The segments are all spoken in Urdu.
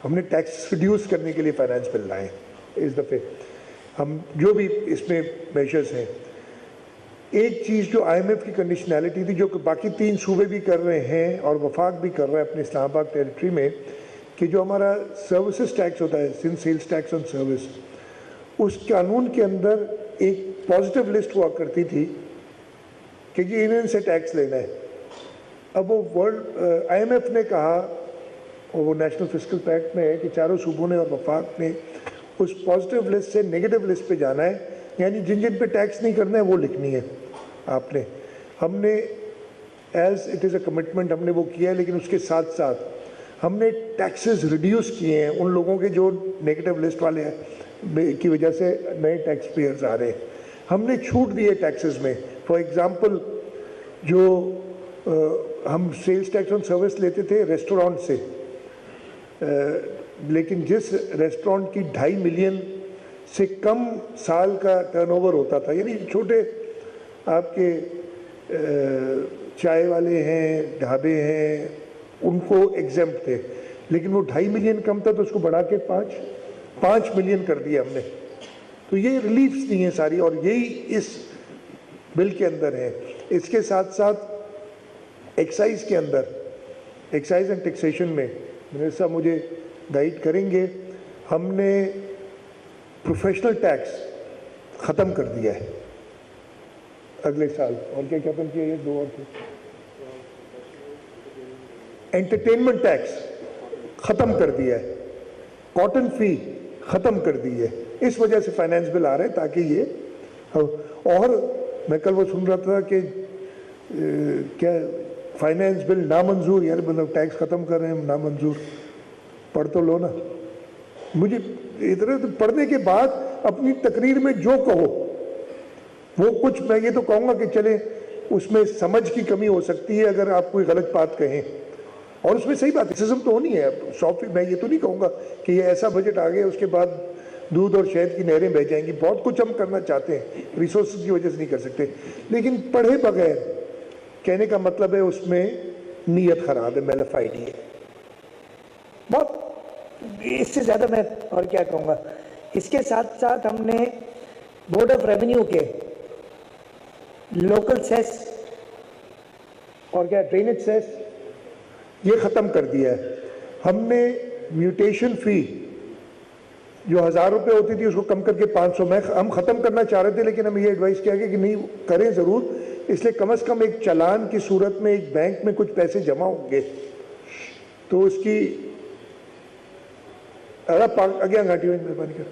ہم نے ٹیکس ریڈیوس کرنے کے لیے فائنانس بل لائے اس دفعے. ہم جو بھی اس میں میجرز ہیں, ایک چیز جو آئی ایم ایف کی کنڈیشنالٹی تھی, جو کہ باقی 3 صوبے بھی کر رہے ہیں اور وفاق بھی کر رہا ہے اپنے اسلام آباد ٹیریٹری میں, کہ جو ہمارا سروسز ٹیکس ہوتا ہے, سیلز ٹیکس آن سروس, اس قانون کے اندر ایک پازیٹیو لسٹ ہوا کرتی تھی کہ یہ انہوں سے ٹیکس لینا ہے. اب وہ آئی ایم ایف نے کہا, اور وہ نیشنل فسکل پیکٹ میں ہے, کہ چاروں صوبوں نے اور وفاق نے اس پازیٹیو لسٹ سے نیگیٹو لسٹ پہ جانا ہے, یعنی جن جن پہ ٹیکس نہیں کرنا ہے وہ لکھنی ہے آپ نے. ہم نے as it is a commitment ہم نے وہ کیا ہے, لیکن اس کے ساتھ ساتھ ہم نے ٹیکسز ریڈیوس کیے ہیں ان لوگوں کے جو نیگیٹو لسٹ والے ہیں کی وجہ سے نئے ٹیکس پیئرز آ رہے ہیں. ہم نے چھوٹ دی ہے ٹیکسز میں. فار ایگزامپل, جو ہم سیلز ٹیکس آن سروس لیتے تھے ریسٹورانٹ سے, لیکن جس ریسٹورانٹ کی 2.5 ملین سے کم سال کا ٹرن اوور ہوتا تھا, یعنی چھوٹے آپ کے چائے والے ہیں, ڈھابے ہیں, ان کو ایگزمپٹ تھے, لیکن وہ 2.5 ملین کم تھا تو اس کو بڑھا کے 5 ملین کر دیا ہم نے. تو یہ ریلیفس دی ہیں ساری, اور یہی اس بل کے اندر ہے. اس کے ساتھ ساتھ ایکسائز کے اندر, ایکسائز اینڈ ٹیکسیشن میں منسٹر صاحب مجھے گائیڈ کریں گے, ہم نے پروفیشنل ٹیکس ختم کر دیا ہے اگلے سال. اور کیا ختم کیا یہ 2 اور تھے, انٹرٹینمنٹ ٹیکس ختم کر دیا ہے, کاٹن فی ختم کر دی ہے. اس وجہ سے فائنانس بل آ رہے ہیں تاکہ یہ, اور میں کل وہ سن رہا تھا کہ کیا فائنانس بل نامنظور, یار مطلب ٹیکس ختم کر رہے ہیں نامنظور. پڑھ تو لو نا. مجھے ادھر پڑھنے کے بعد اپنی تقریر میں جو کہو وہ کچھ, میں یہ تو کہوں گا کہ چلے اس میں سمجھ کی کمی ہو سکتی ہے اگر آپ کوئی غلط بات کہیں, اور اس میں صحیح بات سسٹم تو ہونی ہے. میں یہ تو نہیں کہوں گا کہ یہ ایسا بجٹ آ گیا اس کے بعد دودھ اور شہد کی نہریں بہہ جائیں گی. بہت کچھ ہم کرنا چاہتے ہیں, ریسورسز کی وجہ سے نہیں کر سکتے, لیکن پڑھے بغیر کہنے کا مطلب ہے اس میں نیت خراب ہے, میلفائڈی ہے بہت. اس سے زیادہ میں اور کیا کہوں گا. اس کے ساتھ ساتھ ہم نے بورڈ آف ریونیو کے لوکل سیس اور کیا ڈرینیج سیس یہ ختم کر دیا ہے. ہم نے میوٹیشن فی جو 1000 روپے ہوتی تھی اس کو کم کر کے 500 میں ہم ختم کرنا چاہ رہے تھے, لیکن ہم یہ ایڈوائز کیا گیا کہ نہیں کریں ضرور, اس لیے کم از کم ایک چالان کی صورت میں ایک بینک میں کچھ پیسے جمع ہوں گے تو اس کی آگے گھاٹی میں مہربانی کر,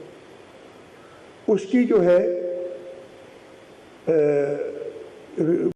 اس کی جو ہے